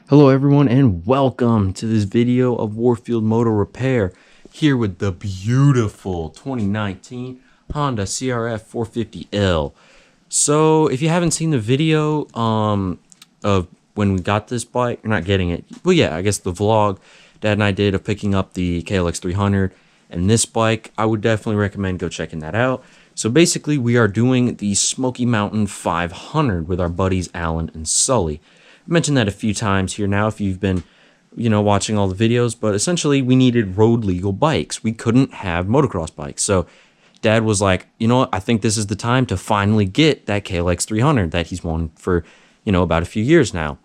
Hello everyone and welcome to this video of Warfield Motor Repair, here with the beautiful 2019 Honda CRF450L. So if you haven't seen the video of when we got this bike, you're not getting it. Well, yeah, I guess the vlog Dad and I did of picking up the KLX300 and this bike, I would definitely recommend go checking that out. So basically we are doing the Smokey Mountain 500 with our buddies Alan and Sully. I mentioned that a few times here now if you've been, watching all the videos, but essentially we needed road legal bikes. We couldn't have motocross bikes. So Dad was like, you know what, I think this is the time to finally get that KLX300 that he's wanted for, about a few years now.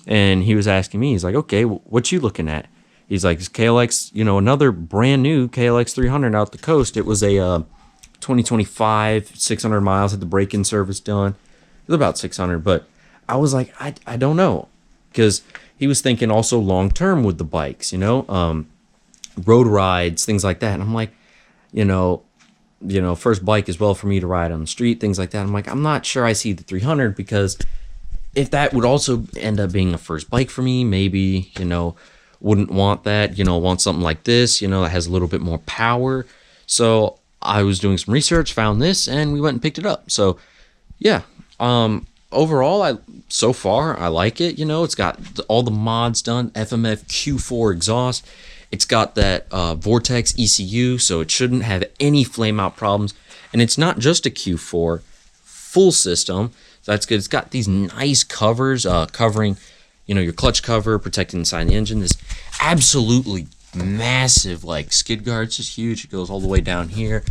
And he was asking me, he's like, okay, what you looking at? He's like, KLX, another brand new KLX300 out the coast. It was a 2025, 600 miles, had the break-in service done. It was about 600, but I was like, I don't know, because he was thinking also long term with the bikes, road rides, things like that. And I'm like, first bike as well for me to ride on the street, things like that. I'm like, I'm not sure I see the 300, because if that would also end up being a first bike for me, maybe, wouldn't want that, want something like this, that has a little bit more power. So I was doing some research, found this, and we went and picked it up. So yeah, overall, so far I like it. It's got all the mods done, FMF Q4 exhaust. It's got that Vortex ECU, so it shouldn't have any flame out problems. And it's not just a Q4 full system, so that's good. It's got these nice covers covering, your clutch cover, protecting inside the engine. This absolutely massive skid guard. It's just huge. It goes all the way down here.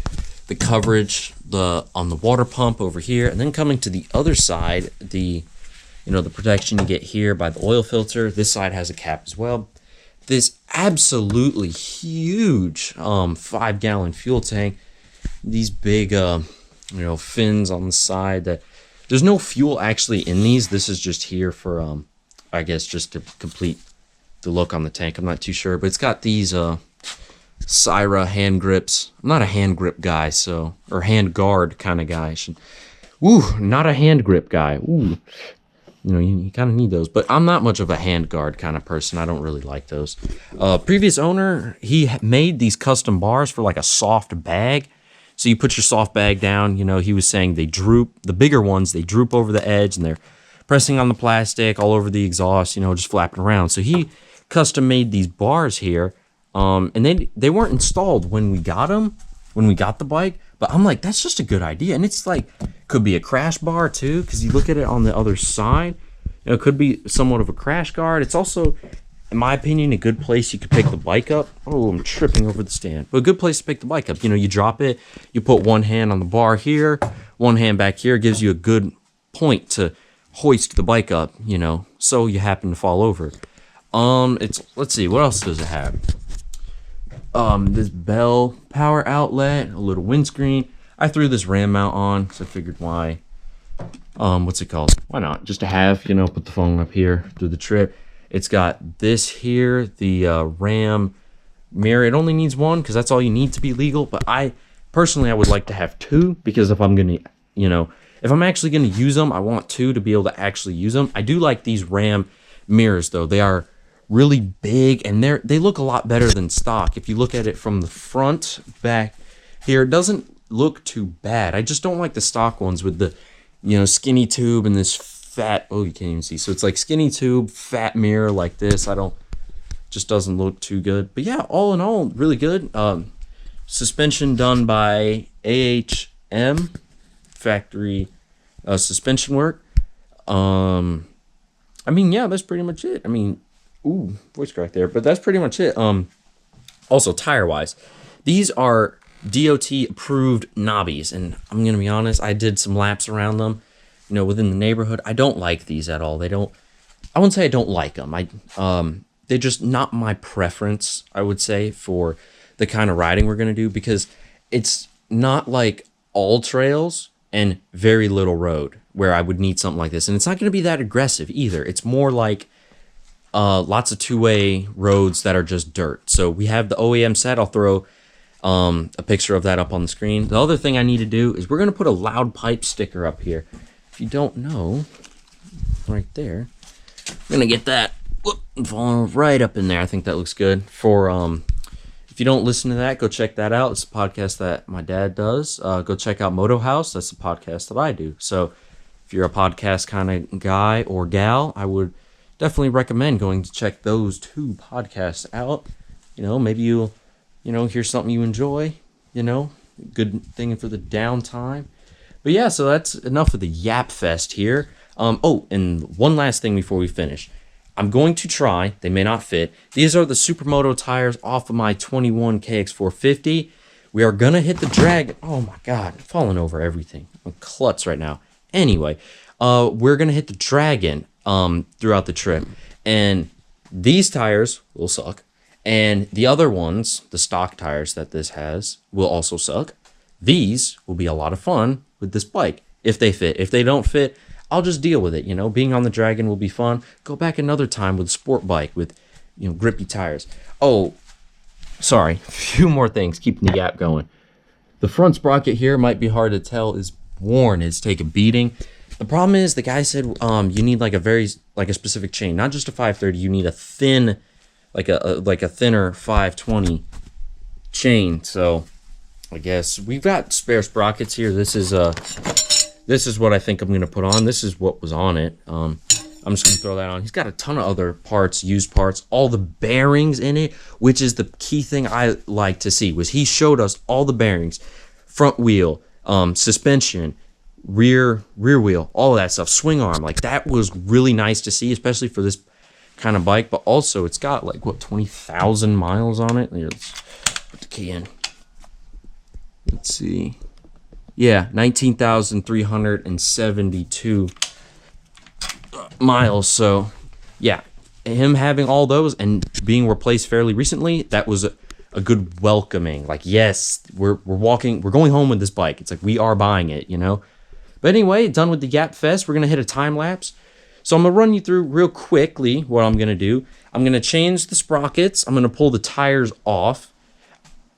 The coverage on the water pump over here, and then coming to the other side, the protection you get here by the oil filter. This side has a cap as well. This absolutely huge 5-gallon fuel tank. These big fins on the side. That there's no fuel actually in these. This is just here for I guess just to complete the look on the tank. I'm not too sure, but it's got these Syra hand grips. I'm not a hand grip guy, or hand guard kind of guy. Not a hand grip guy. Ooh, you kind of need those, but I'm not much of a hand guard kind of person. I don't really like those. Previous owner, he made these custom bars for like a soft bag. So you put your soft bag down, he was saying they droop. The bigger ones, they droop over the edge and they're pressing on the plastic all over the exhaust, just flapping around. So he custom made these bars here. And they weren't installed when we got them, when we got the bike, but I'm like, that's just a good idea. And it's like, could be a crash bar too, because you look at it on the other side, it could be somewhat of a crash guard. It's also, in my opinion, a good place you could pick the bike up. Oh, I'm tripping over the stand. But a good place to pick the bike up. You drop it, you put one hand on the bar here, one hand back here, gives you a good point to hoist the bike up, so you happen to fall over. Let's see, what else does it have? This Bell power outlet, a little windscreen. I threw this RAM mount on, so I figured why, what's it called? Why not? Just to have, put the phone up here through the trip. It's got this here, the RAM mirror. It only needs one, because that's all you need to be legal, but personally, I would like to have two, because if I'm gonna, if I'm actually gonna use them, I want two to be able to actually use them. I do like these RAM mirrors, though. They are really big, and they look a lot better than stock. If you look at it from the front back here, it doesn't look too bad. I just don't like the stock ones with the skinny tube and this fat, oh, you can't even see, so it's like skinny tube, fat mirror like this. Just doesn't look too good. But yeah, all in all, really good. Suspension done by AHM factory suspension work. Yeah, that's pretty much it. Ooh, voice crack there, but that's pretty much it. Also, tire-wise, these are DOT approved knobbies, and I'm gonna be honest, I did some laps around them, within the neighborhood. I don't like these at all. I wouldn't say I don't like them. They're just not my preference, I would say, for the kind of riding we're gonna do, because it's not like all trails and very little road where I would need something like this, and it's not gonna be that aggressive either. It's more like lots of two-way roads that are just dirt. So we have the OEM set. I'll throw a picture of that up on the screen. The other thing I need to do is we're going to put a loud pipe sticker up here. If you don't know, right there, I'm going to get that Whoop, I'm falling right up in there. I think that looks good. For if you don't listen to that, go check that out. It's a podcast that my dad does. Go check out Moto House. That's a podcast that I do. So if you're a podcast kind of guy or gal, I would definitely recommend going to check those two podcasts out. Maybe you'll, hear something you enjoy, good thing for the downtime. But yeah, so that's enough of the Yap Fest here. Oh, and one last thing before we finish. I'm going to try, they may not fit. These are the Supermoto tires off of my 21 KX450. We are going to hit the drag. Oh my God, I'm falling over everything. I'm klutz right now. Anyway, we're going to hit the Dragon throughout the trip. And these tires will suck. And the other ones, the stock tires that this has, will also suck. These will be a lot of fun with this bike, if they fit. If they don't fit, I'll just deal with it. Being on the Dragon will be fun. Go back another time with a sport bike with, grippy tires. Oh, sorry. A few more things keeping the Yap going. The front sprocket here might be hard to tell is worn. It's taken a beating. The problem is the guy said you need like a specific chain, not just a 530. You need a thin, like a thinner 520 chain. So I guess we've got spare sprockets here. This is what I think I'm gonna put on. This is what was on it. I'm just gonna throw that on. He's got a ton of other parts, used parts, all the bearings in it, which is the key thing I like to see. Was he showed us all the bearings, front wheel, suspension, rear wheel, all of that stuff, swing arm. Like that was really nice to see, especially for this kind of bike. But also, it's got like what 20,000 miles on it. Let's put the key in. Let's see. Yeah, 19,372 miles. So, yeah, him having all those and being replaced fairly recently, that was a good welcoming. Like, yes, we're going home with this bike. It's like we are buying it, But anyway, done with the Yap Fest. We're gonna hit a time lapse. So I'm gonna run you through real quickly what I'm gonna do. I'm gonna change the sprockets. I'm gonna pull the tires off.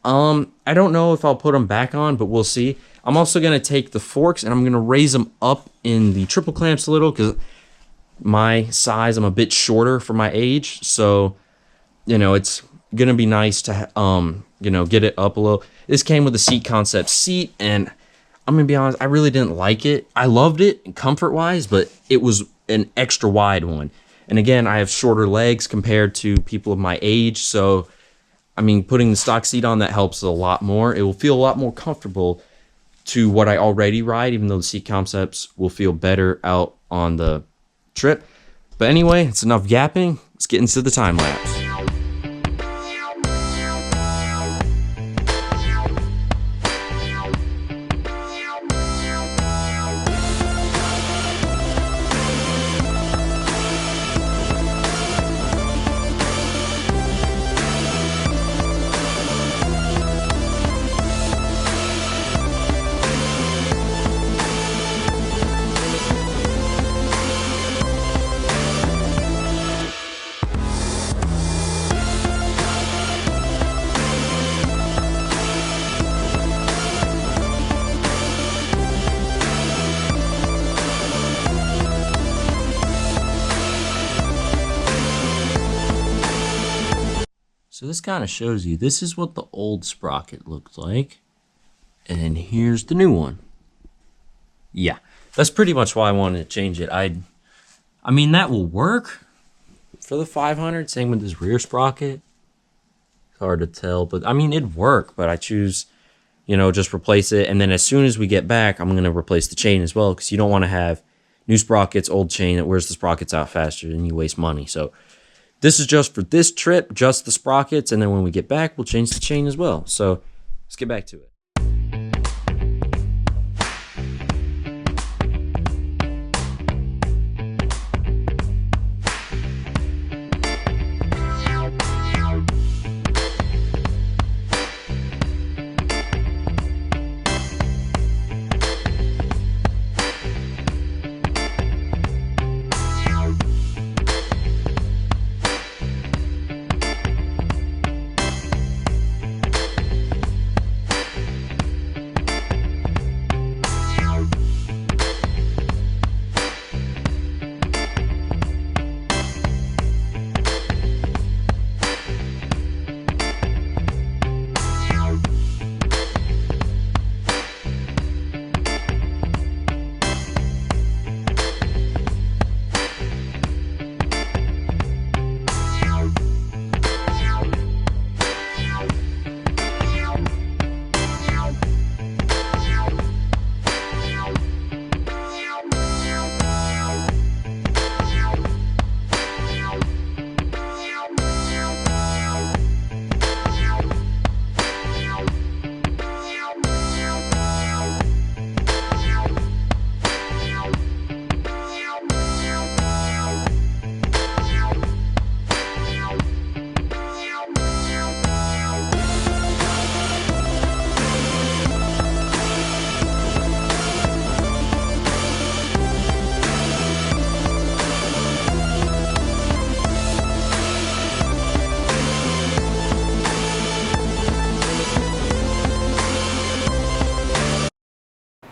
I don't know if I'll put them back on, but we'll see. I'm also going to take the forks and I'm going to raise them up in the triple clamps a little because my size, I'm a bit shorter for my age. So, it's going to be nice to, get it up a little. This came with a seat concept seat, and I'm going to be honest, I really didn't like it. I loved it comfort-wise, but it was an extra wide one. And again, I have shorter legs compared to people of my age, so putting the stock seat on, that helps a lot more. It will feel a lot more comfortable to what I already ride, even though the seat concepts will feel better out on the trip. But anyway, it's enough yapping. Let's get into the time lapse. So this kind of shows you, this is what the old sprocket looked like. And then here's the new one. Yeah, that's pretty much why I wanted to change it. I mean, that will work for the 500. Same with this rear sprocket. It's hard to tell, but it'd work. But I choose, just replace it. And then as soon as we get back, I'm going to replace the chain as well. Because you don't want to have new sprockets, old chain that wears the sprockets out faster and you waste money. So this is just for this trip, just the sprockets, and then when we get back, we'll change the chain as well. So let's get back to it.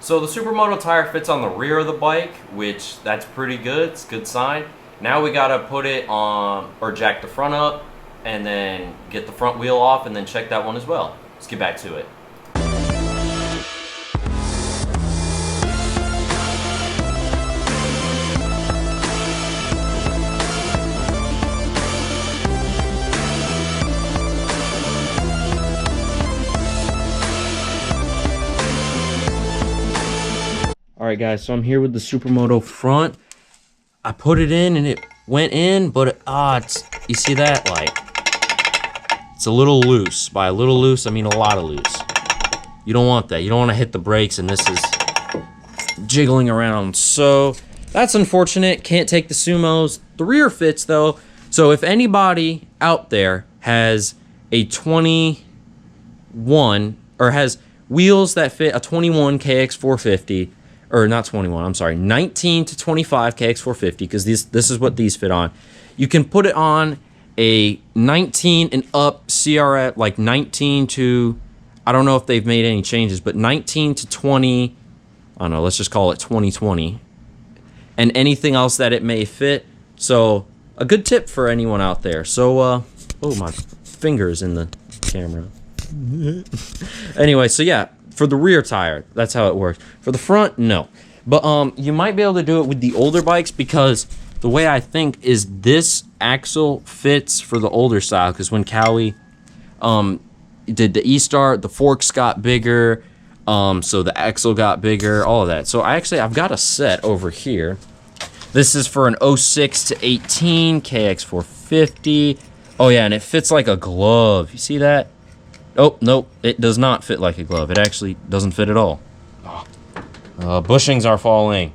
So the Supermoto tire fits on the rear of the bike, which that's pretty good. It's a good sign. Now we gotta put it on, or jack the front up, and then get the front wheel off, and then check that one as well. Let's get back to it. Alright guys, so I'm here with the Supermoto front. I put it in and it went in, but you see that? Like, it's a little loose. By a little loose, I mean a lot of loose. You don't want that. You don't want to hit the brakes and this is jiggling around. So that's unfortunate. Can't take the Sumos. The rear fits though. So if anybody out there has a 21 or has wheels that fit a 21 KX450, or not 21, I'm sorry, 19 to 25 KX450, because this is what these fit on. You can put it on a 19 and up CRF, like 19 to, I don't know if they've made any changes, but 19 to 20, I don't know, let's just call it 2020, and anything else that it may fit. So a good tip for anyone out there. So, oh, my finger's in the camera. Anyway, so yeah, for the rear tire, that's how it works. For the front, no. But you might be able to do it with the older bikes, because the way I think is this axle fits for the older style, because when Cowie did the E-Start, the forks got bigger, so the axle got bigger, all of that. So I've got a set over here. This is for an 06 to 18 KX450. Oh yeah, and it fits like a glove. You see that? Oh, nope, it does not fit like a glove. It actually doesn't fit at all. Bushings are falling.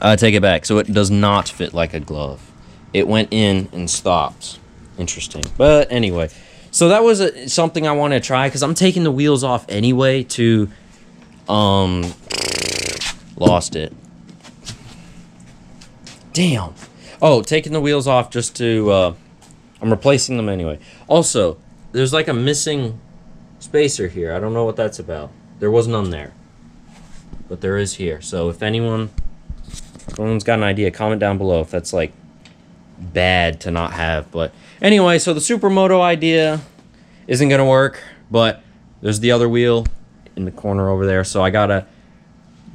I take it back. So it does not fit like a glove. It went in and stopped. Interesting. But anyway, so that was something I wanted to try, because I'm taking the wheels off anyway to... Lost it. Damn. Oh, taking the wheels off just to... I'm replacing them anyway. Also, there's like a missing spacer here. I don't know what that's about. There was none there, but there is here. So if anyone's got an idea, comment down below if that's like bad to not have. But anyway, so the Supermoto idea isn't gonna work, but there's the other wheel in the corner over there. So I gotta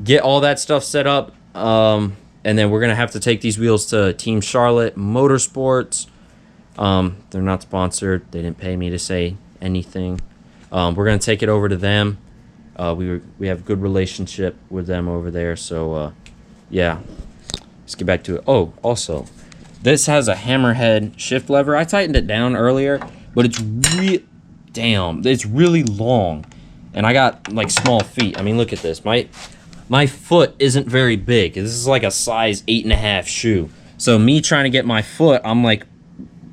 get all that stuff set up, and then we're gonna have to take these wheels to Team Charlotte Motorsports. They're not sponsored. They didn't pay me to say anything. We're gonna take it over to them. We have a good relationship with them over there. So yeah, let's get back to it. Oh, also, this has a hammerhead shift lever. I tightened it down earlier, but it's it's really long, and I got like small feet. I mean, look at this. My foot isn't very big. This is like a size 8.5 shoe. So me trying to get my foot, I'm like,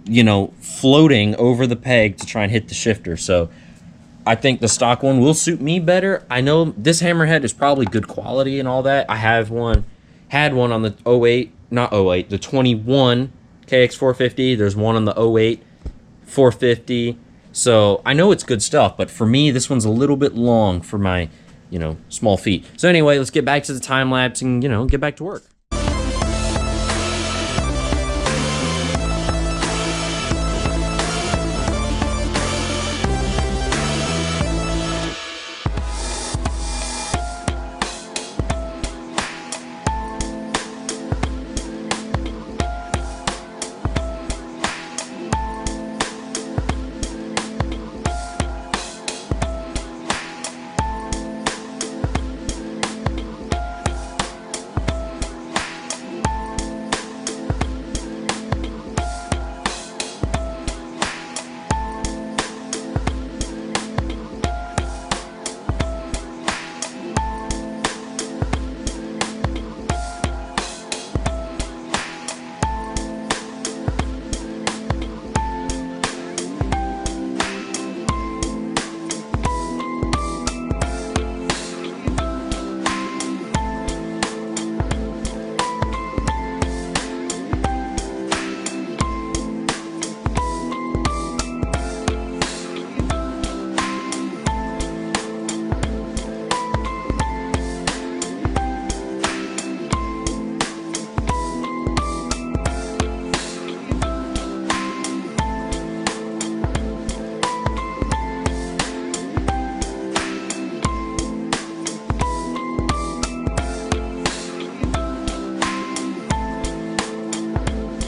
you know, floating over the peg to try and hit the shifter. So I think the stock one will suit me better. I know this hammerhead is probably good quality and all that. I had one on the 08, not 08, the 21 KX450. There's one on the 08 450. So I know it's good stuff, but for me, this one's a little bit long for my, you know, small feet. So anyway, let's get back to the time lapse and, you know, get back to work.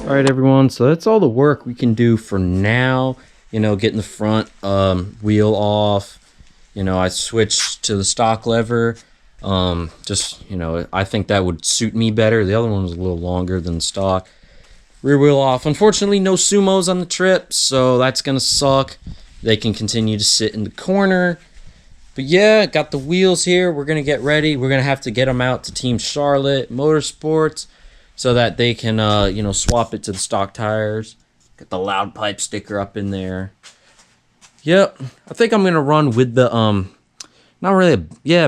All right, everyone, so that's all the work we can do for now. You know, getting the front wheel off. You know, I switched to the stock lever. Just, you know, I think that would suit me better. The other one was a little longer than stock. Rear wheel off. Unfortunately, no sumos on the trip, so that's gonna suck. They can continue to sit in the corner. But yeah, got the wheels here. We're gonna get ready. We're gonna have to get them out to Team Charlotte Motorsports so that they can, you know, swap it to the stock tires. Got the loud pipe sticker up in there. Yep, I think I'm gonna run with the not really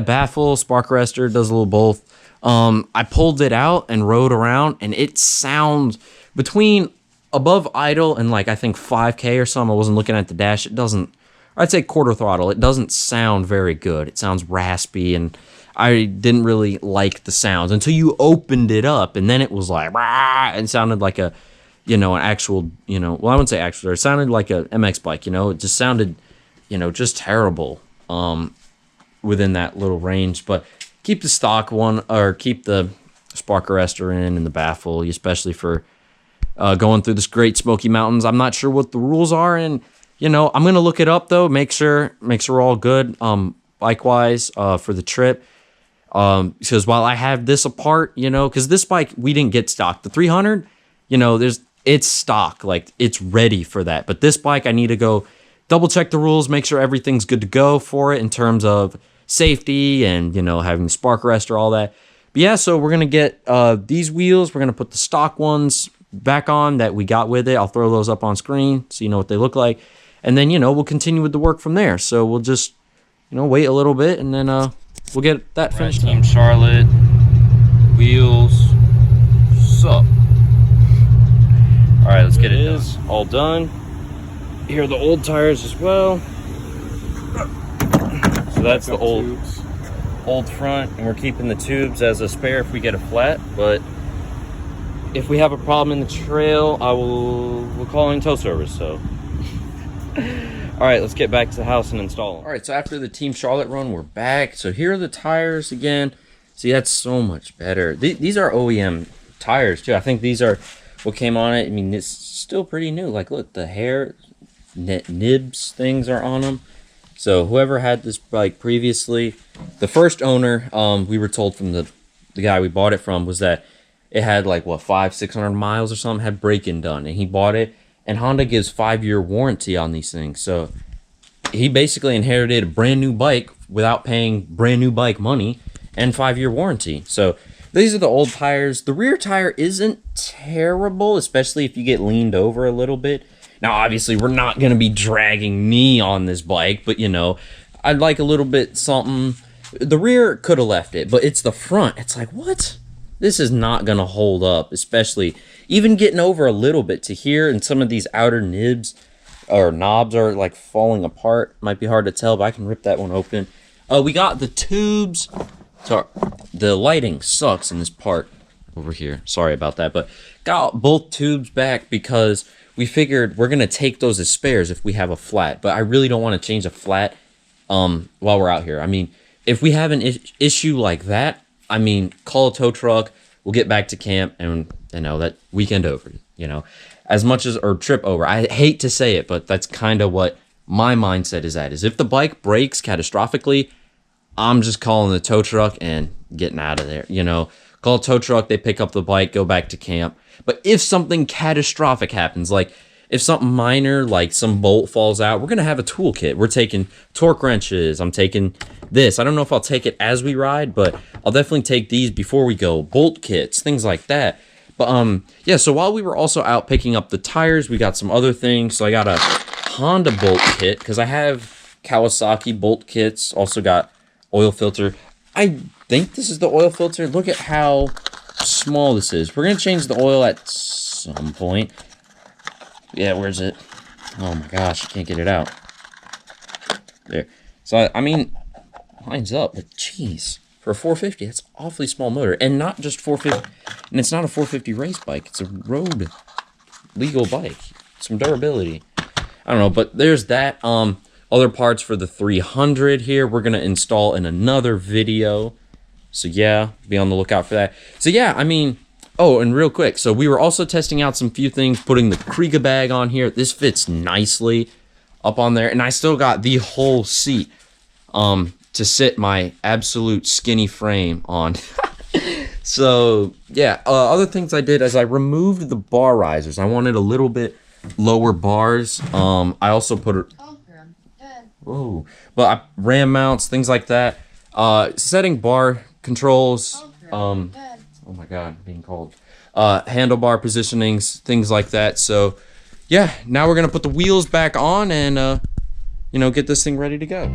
baffle, spark arrestor, does a little both. I pulled it out and rode around, and it sounds between above idle and like I think 5K or something. I wasn't looking at the dash. It doesn't. I'd say quarter throttle. It doesn't sound very good. It sounds raspy, and I didn't really like the sounds until you opened it up, and then it was like, rah, and sounded like a, you know, an actual, you know, well, I wouldn't say actual. It sounded like a MX bike, you know. It just sounded, you know, just terrible within that little range. But keep the stock one, or keep the spark arrestor in and the baffle, especially for going through this great Smokey Mountains. I'm not sure what the rules are, and you know, I'm gonna look it up though. Make sure we're all good bike wise for the trip. Because while I have this apart, you know, because this bike we didn't get stock. The 300, you know, it's stock, like it's ready for that. But this bike, I need to go double check the rules, make sure everything's good to go for it in terms of safety and, you know, having the spark arrestor, all that. But yeah, so we're gonna get these wheels. We're gonna put the stock ones back on that we got with it. I'll throw those up on screen so you know what they look like. And then, you know, we'll continue with the work from there. So we'll just, you know, wait a little bit, and then we'll get that finished. Team Charlotte, wheels, sup. All right, let's get it done. All done. Here are the old tires as well. So that's the old front, and we're keeping the tubes as a spare if we get a flat. But if we have a problem in the trail, we'll call in tow service. So. All right, let's get back to the house and install them. All right, so after the Team Charlotte run, we're back. So here are the tires again. See, that's so much better. These are OEM tires too. I think these are what came on it. I mean, it's still pretty new. Like, look, the hair nibs things are on them. So whoever had this bike previously, the first owner, we were told from the guy we bought it from, was that it had like what 500-600 miles or something, had break-in done, and he bought it. And Honda gives 5-year warranty on these things. So he basically inherited a brand new bike without paying brand new bike money and 5-year warranty. So these are the old tires. The rear tire isn't terrible, especially if you get leaned over a little bit. Now, obviously, we're not going to be dragging me on this bike, but, you know, I'd like a little bit something. The rear could have left it, but it's the front. It's like, what? This is not going to hold up, especially even getting over a little bit to here, and some of these outer nibs or knobs are like falling apart. Might be hard to tell, but I can rip that one open. We got the tubes. So the lighting sucks in this part over here. Sorry about that, but got both tubes back because we figured we're going to take those as spares if we have a flat, but I really don't want to change a flat while we're out here. I mean, if we have an issue like that, I mean, call a tow truck, we'll get back to camp, and, you know, that weekend over, you know, as much as, or trip over. I hate to say it, but that's kind of what my mindset is at, is if the bike breaks catastrophically, I'm just calling the tow truck and getting out of there, you know. Call a tow truck, they pick up the bike, go back to camp. But if something catastrophic happens, like if something minor, like some bolt falls out, we're going to have a toolkit. We're taking torque wrenches. I'm taking this. I don't know if I'll take it as we ride, but I'll definitely take these before we go. Bolt kits, things like that. But yeah, so while we were also out picking up the tires, we got some other things. So I got a Honda bolt kit because I have Kawasaki bolt kits. Also got oil filter. I think this is the oil filter. Look at how small this is. We're going to change the oil at some point. Yeah, where's it? Oh my gosh, I can't get it out. There. So, I mean, lines up, but jeez. For a 450, that's awfully small motor. And not just 450, and it's not a 450 race bike. It's a road legal bike. Some durability. I don't know, but there's that. Other parts for the 300 here, we're going to install in another video. So yeah, be on the lookout for that. So yeah, I mean, Oh, and real quick, so we were also testing out some few things, putting the Kriega bag on here. This fits nicely up on there, and I still got the whole seat to sit my absolute skinny frame on. So yeah, other things I did is I removed the bar risers. I wanted a little bit lower bars. I also put it. Whoa, but RAM mounts, things like that. Setting bar controls. Oh my God, I'm being called. Handlebar positionings, things like that. So yeah, now we're gonna put the wheels back on and you know, get this thing ready to go.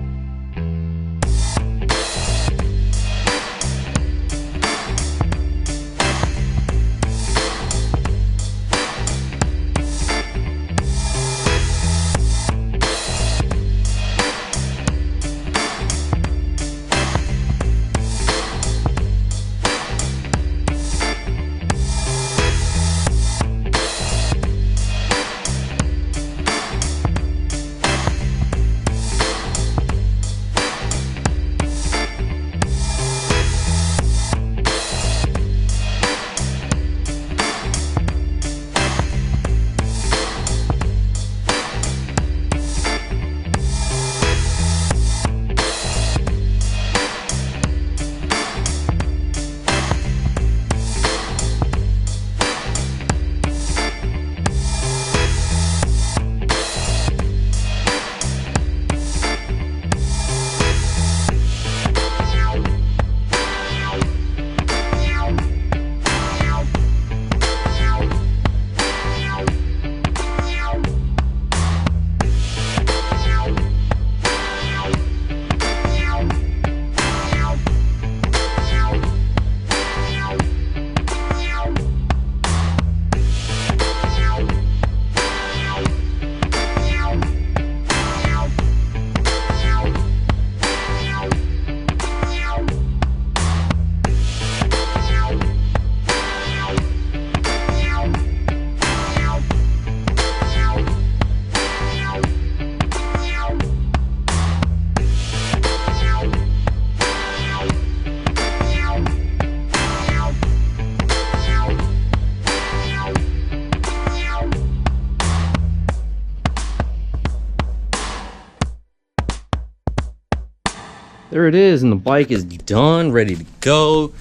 There it is, and the bike is done, ready to go.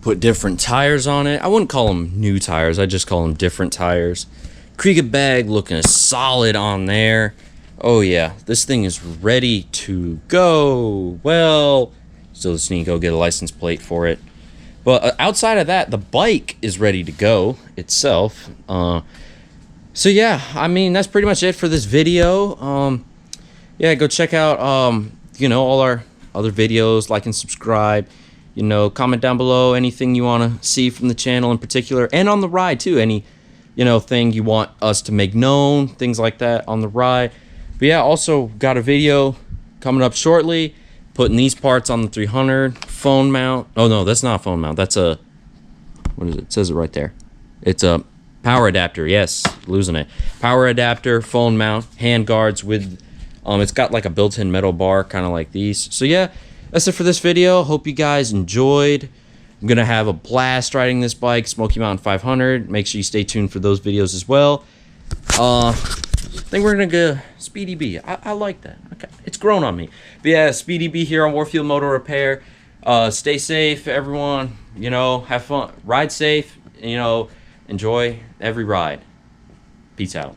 Put different tires on it. I wouldn't call them new tires, I just call them different tires. Kriega bag looking solid on there. Oh yeah, this thing is ready to go. Well, still just need to go get a license plate for it. But outside of that, the bike is ready to go itself. So yeah, I mean, that's pretty much it for this video. Yeah, go check out, you know, all our other videos, like and subscribe, you know, comment down below anything you want to see from the channel in particular, and on the ride too, any, you know, thing you want us to make known, things like that on the ride. But yeah, also got a video coming up shortly, putting these parts on the 300 phone mount. Oh no, that's not a phone mount, that's a, what is it? It says it right there. It's a power adapter. Yes, losing it. Power adapter, phone mount, hand guards with it's got like a built-in metal bar, kind of like these. So yeah, that's it for this video. Hope you guys enjoyed. I'm gonna have a blast riding this bike, Smokey Mountain 500. Make sure you stay tuned for those videos as well. I think we're gonna go Speedy B. I like that. Okay, it's grown on me. But yeah, Speedy B here on Warfield Motor Repair. Stay safe, everyone. You know, have fun, ride safe. You know, enjoy every ride. Peace out.